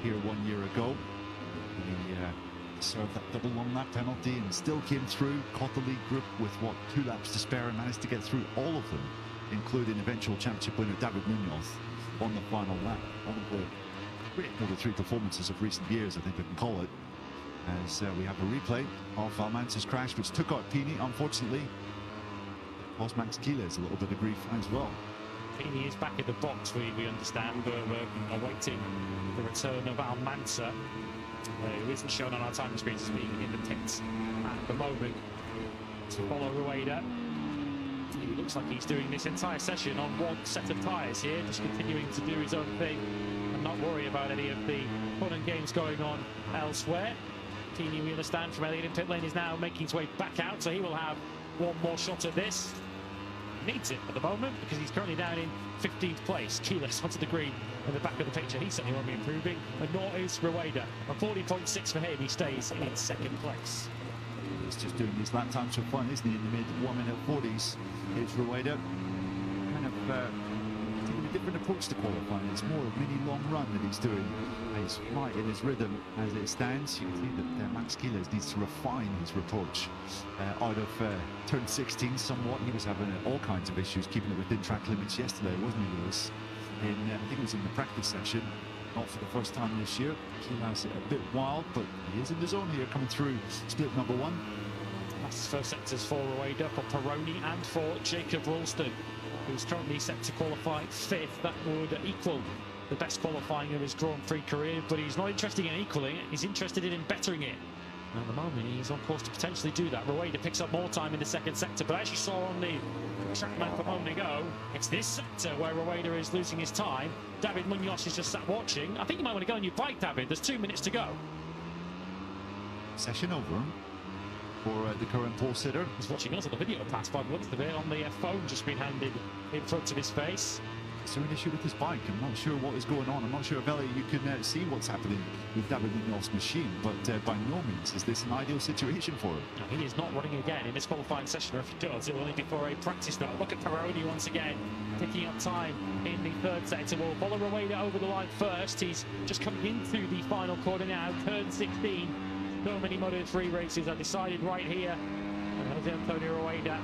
here 1 year ago. He served that double long lap penalty and still came through, caught the lead group with, what, 2 laps to spare, and managed to get through all of them, including eventual championship winner David Munoz on the final lap. One of the great Moto3 performances of recent years, I think we can call it, as we have a replay of Almanza's crash, which took out Pini. Unfortunately, it caused Max Quiles a little bit of grief as well. Pini is back in the box, we understand, but we're awaiting the return of Almanza, who isn't shown on our time screens as being in the pits at the moment, to follow Rueda. He looks like he's doing this entire session on one set of tyres here, just continuing to do his own thing and not worry about any of the fun and games going on elsewhere. Pini, we understand from Elliott in pit lane, is now making his way back out, so he will have one more shot at this. Needs it at the moment because he's currently down in 15th place. Quiles onto the green in the back of the picture. He certainly won't be improving. And nor is Rueda. A 40.6 for him. He stays in second place. He's just doing these lap times for fun, isn't he? In the mid 1 minute 40s. Here's Rueda. Kind of taking a different approach to qualifying. It's more a mini long run that he's doing. He's right in his rhythm as it stands. You can see that Max Quiles needs to refine his approach out of turn 16 somewhat. He was having all kinds of issues keeping it within track limits yesterday, wasn't he, Lewis? I think it was in the practice session, not for the first time this year. Quiles a bit wild, but he is in the zone here, coming through split number 1. That's first sectors for Rueda, for Peroni and for Jacob Ralston, who's currently set to qualify 5th. That would equal the best qualifying of his Grand Prix career, but he's not interested in equaling it, he's interested in bettering it. And at the moment, he's on course to potentially do that. Rueda picks up more time in the second sector, but as you saw on the track map a moment ago, it's this sector where Rueda is losing his time. David Munoz is just sat watching. I think you might want to go on your bike, David. There's 2 minutes to go. Session over for the current pole sitter. He's watching us on the video pass by the looks of it, on the phone just been handed in front of his face. Is there an issue with his bike? I'm not sure what is going on. I'm not sure if, Elliot, you can see what's happening with David Munoz's machine, but by no means is this an ideal situation for him. No, he is not running again in this qualifying session, or if he does, it will only be for a practice start. Look at Peroni once again, picking up time in the third sector. We'll follow Rueda over the line first. He's just coming into the final corner now, turn 16. So many Moto3 races are decided right here. And Jose Antonio Rueda.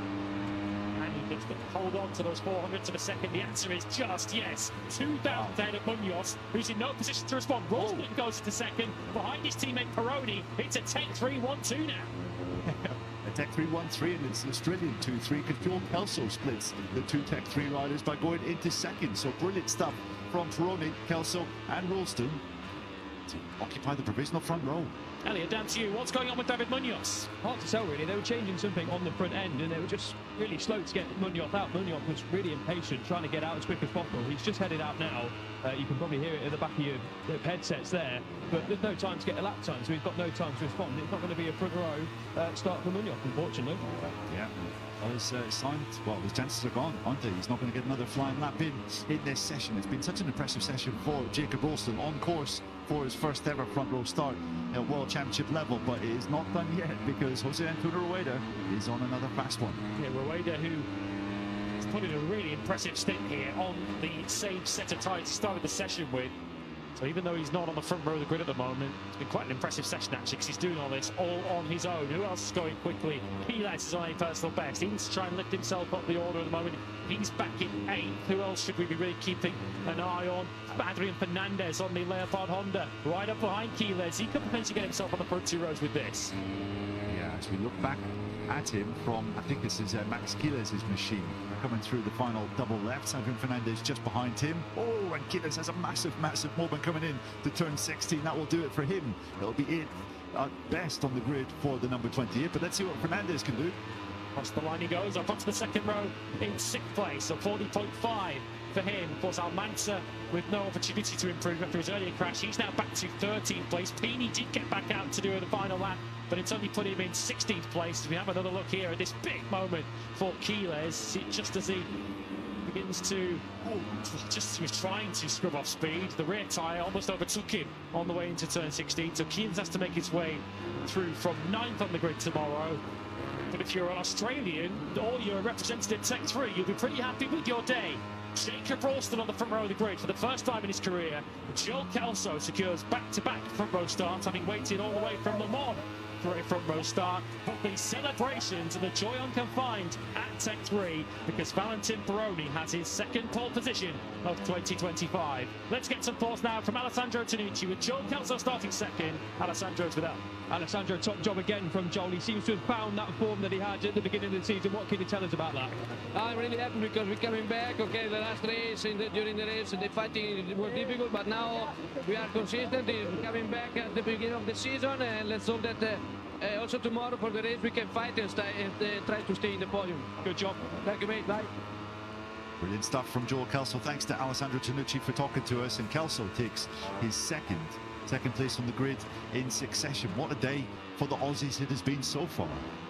Just hold on to those 400 of a second. The answer is just yes. 2,000 ahead of Munoz, who's in no position to respond. Ralston goes to second behind his teammate Peroni. It's a Tech 3-1-2 now. A Tech 3-1-3, and it's an Australian 2-3 because Joel Kelso splits the 2 Tech 3 riders by going into second. So brilliant stuff from Peroni, Kelso and Ralston to occupy the provisional front row. Elliot, down to you. What's going on with David Munoz? Hard to tell, really. They were changing something on the front end, and they were just really slow to get Munoz out. Munoz was really impatient, trying to get out as quick as possible. He's just headed out now. You can probably hear it at the back of your headsets there, but there's no time to get a lap time, so he's got no time to respond. It's not going to be a front row start for Munoz, unfortunately. Yeah. Well, his chances are gone, aren't they? He's not going to get another flying lap in this session. It's been such an impressive session for Jacob Ralston, on course for his first ever front row start at World Championship level, but it is not done yet because Jose Antonio Rueda is on another fast one. Yeah, Rueda, who has put in a really impressive stint here on the same set of tyres he started the session with. So even though he's not on the front row of the grid at the moment, it's been quite an impressive session actually, because he's doing all this all on his own. Who else is going quickly? Quiles is on a personal best. He needs to try and lift himself up the order at the moment. He's back in 8th. Who else should we be really keeping an eye on? Adrian Fernandez on the Leopard Honda, right up behind Quiles. He could potentially get himself on the front 2 rows with this. Yeah, as we look back at him from, I think this is Max Quiles' machine, coming through the final double left. Adrian Fernandez just behind him. Oh, and Quiles has a massive moment coming in to turn 16. That will do it for him. It'll be it at best on the grid for the number 28, but let's see what Fernandez can do. Across the line he goes, up onto the second row in 6th place, so 40.5 for him. Of course, Almanza with no opportunity to improve after his earlier crash. He's now back to 13th place. Pini did get back out to do the final lap but it's only put him in 16th place. If we have another look here at this big moment for Quiles, just as he begins to, he was trying to scrub off speed. The rear tyre almost overtook him on the way into turn 16, so Quiles has to make his way through from 9th on the grid tomorrow. But if you're an Australian or you're a representative Tech 3, you'll be pretty happy with your day. Jacob Ralston on the front row of the grid for the first time in his career. Joel Kelso secures back-to-back front row starts, having waited all the way from Le Mans for a front row start. But the celebrations and the joy one can find at Tech 3 because Valentin Peroni has his second pole position of 2025. Let's get some thoughts now from Alessandro Tanucci with Joel Kelso starting second. Alessandro's with us. Alessandro, top job again from Joel. He seems to have found that form that he had at the beginning of the season. What can you tell us about that? I'm really happy because we're coming back. Okay, the last race, during the race, the fighting was difficult, but now we are consistent in coming back at the beginning of the season, and let's hope that also tomorrow for the race we can fight and try to stay in the podium. Good job. Thank you, mate. Bye. Brilliant stuff from Joel Kelso. Thanks to Alessandro Tanucci for talking to us. And Kelso takes his second place on the grid in succession. What a day for the Aussies it has been so far,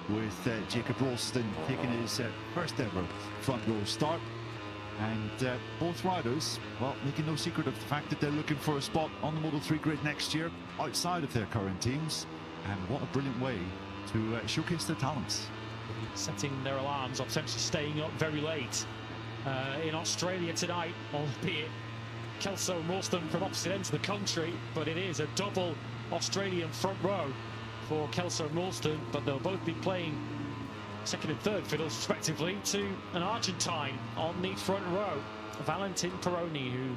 with Jacob Ralston taking his first ever front row start. And both riders, well, making no secret of the fact that they're looking for a spot on the Moto3 grid next year outside of their current teams. And what a brilliant way to showcase their talents. Setting their alarms or potentially staying up very late in Australia tonight, albeit Kelso and Ralston from opposite ends of the country, but it is a double Australian front row for Kelso and Ralston, but they'll both be playing second and third fiddles respectively to an Argentine on the front row, Valentin Peroni, who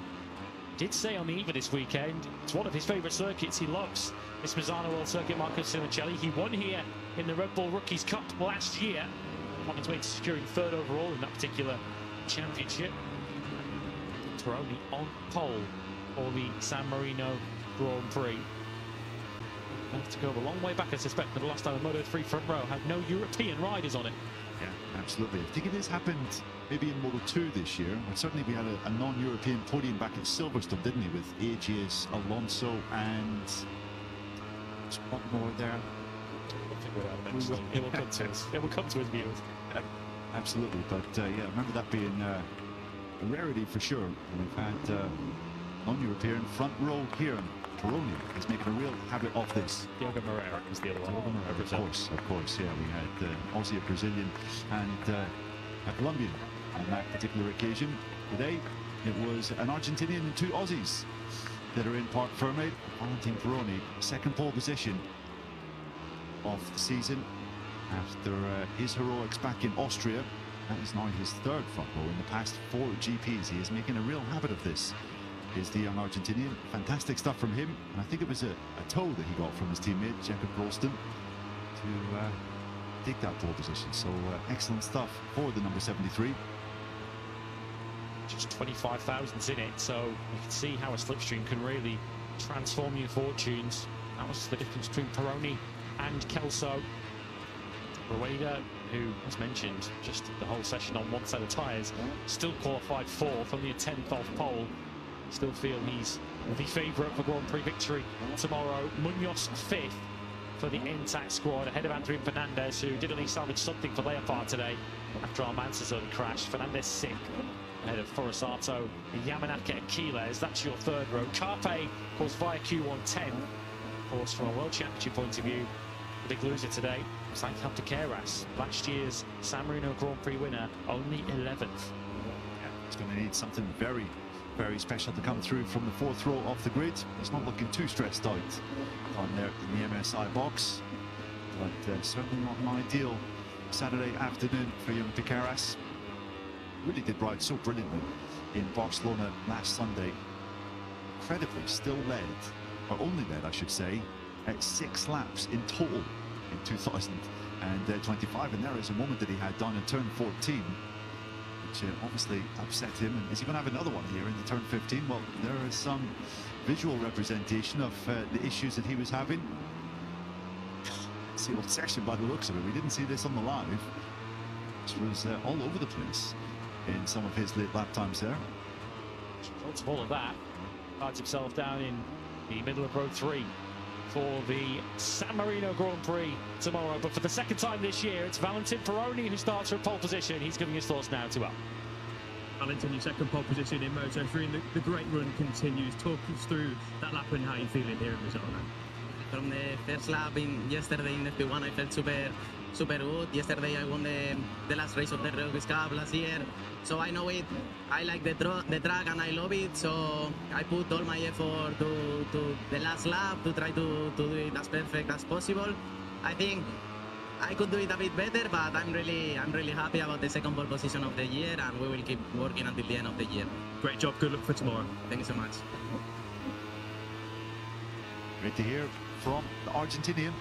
did say on the eve of this weekend it's one of his favourite circuits. He loves this Misano World Circuit. Marco Simocelli, he won here in the Red Bull Rookies Cup last year, on his way to securing third overall in that particular championship. Peroni on pole for the San Marino Grand Prix. Have to go a long way back, I suspect, for the last time a Moto3 front row had no European riders on it. Yeah, absolutely. I think it has happened maybe in Moto2 this year. Well, certainly we had a non-European podium back at Silverstone, didn't he, with AGS, Alonso, and one more there. We'll figure it out eventually. It will come to us. It will come to us, viewers. Absolutely, but yeah, I remember that being a rarity for sure. We've had non-European front row here. Peroni is making a real habit of this. Diogo Moreira is the other one. Of course, yeah. We had Aussie, a Brazilian, and a Colombian on that particular occasion. Today, it was an Argentinian and two Aussies that are in Parc Ferme. Valentin Peroni, second pole position of the season after his heroics back in Austria. That is now his third front row in the past 4 GPs. He is making a real habit of this. Is the young Argentinian. Fantastic stuff from him. And I think it was a toe that he got from his teammate Jacob Ralston to take that pole position. So excellent stuff for the number 73. Just 25,000's in it, so you can see how a slipstream can really transform your fortunes. That was the difference between Peroni and Kelso. Rueda, who, as mentioned, just the whole session on one set of tyres, still qualified 4th, only a 10th off pole. Still feel he's the favourite for Grand Prix victory tomorrow. Munoz 5th for the intact squad, ahead of Adrian Fernandez, who did at least salvage something for Leopard today after Almanza zone crash. Fernandez 6th, ahead of Forasato, Yamanaka and Quiles. That's your third row. Carpe, of course, via Q110. Of course, from a World Championship point of view, the big loser today was Alejandro Keras, last year's San Marino Grand Prix winner, only 11th. Yeah, he's going to need something very special to come through from the 4th row off the grid. He's not looking too stressed out on there in the MSI box, but certainly not an ideal Saturday afternoon for young Piqueras. Really did ride so brilliantly in Barcelona last Sunday. Incredibly still led, or only led I should say, at 6 laps in total in 2025, and there is a moment that he had down in turn 14 which obviously upset him. And is he going to have another one here in the turn 15? Well, there is some visual representation of the issues that he was having. It's the old session by the looks of it. We didn't see this on the live. This was all over the place in some of his late lap times there. Lots of all of that. Finds himself down in the middle of row 3 for the San Marino Grand Prix tomorrow. But for the second time this year, it's Valentin Peroni who starts from pole position. He's giving his thoughts now to us. Valentin, your second pole position in Moto3, and the great run continues. Talk us through that lap and how you're feeling here in Misano. From the first lap yesterday in the F1, I felt super good. Yesterday I won the last race of the Rookies Cup last year, so I know it. I like the track and I love it, so I put all my effort to the last lap to try to do it as perfect as possible. I think I could do it a bit better, but I'm really happy about the second pole position of the year, and we will keep working until the end of the year. Great job, good luck for tomorrow. Thank you so much. Great to hear from the Argentinian.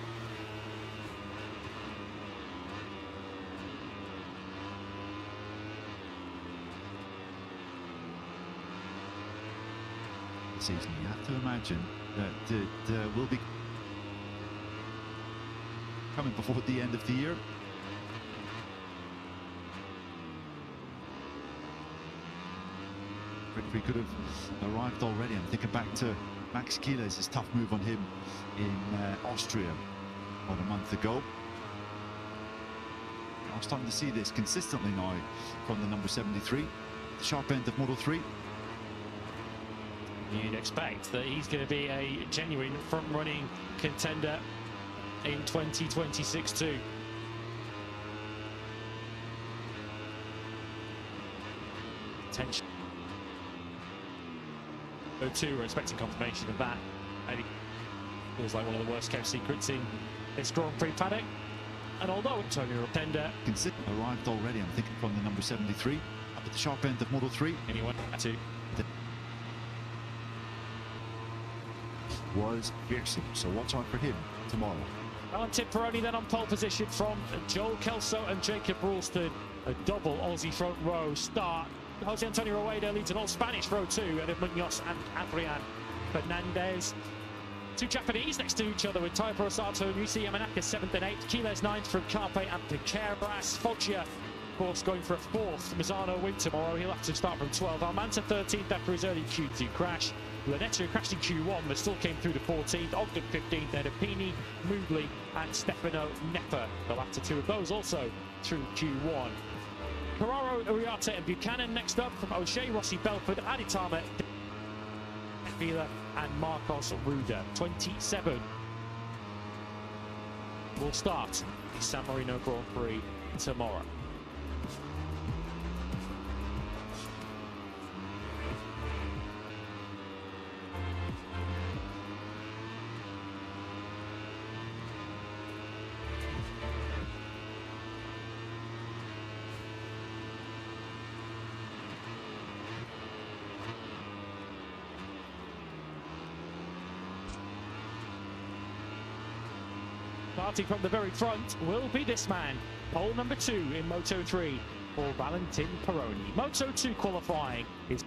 Season, you have to imagine that it will be coming before the end of the year. Victory could have arrived already. I'm thinking back to Max Kiles' tough move on him in Austria about a month ago. I'm starting to see this consistently now from the number 73, the sharp end of Moto3. You'd expect that he's going to be a genuine front-running contender in 2026 too. Tension. So we're expecting confirmation of that. And it feels like one of the worst kept secrets in this Grand Prix paddock. And although Antonio contender arrived already, I'm thinking from the number 73 up at the sharp end of Moto3. Anyone to was fearsome, so watch out for him tomorrow. Valentin Peroni then on pole position from Joel Kelso and Jacob Ralston. A double Aussie front row start. Jose Antonio Rueda leads an all-Spanish row too, and Munoz and Adrian Fernandez. Two Japanese next to each other with Taipo Osato and Yusi Yamanaka 7th and 8th. Kiles 9th from Carpe and Piqueras. Foggia, of course, going for a 4th Misano win tomorrow. He'll have to start from 12th. Almanza 13th after his early Q2 crash. Lanetto crashed in Q1 but still came through to 14th. Ogden 15th, then Apini, Moodley and Stefano Nepper. The latter two of those also through Q1. Carraro, Uriarte and Buchanan next up from O'Shea, Rossi, Belford, Aditama, Vila and Marcos Ruda. 27 will start the San Marino Grand Prix tomorrow. Starting from the very front will be this man, pole number 2 in Moto3 for Valentin Peroni. Moto2 qualifying is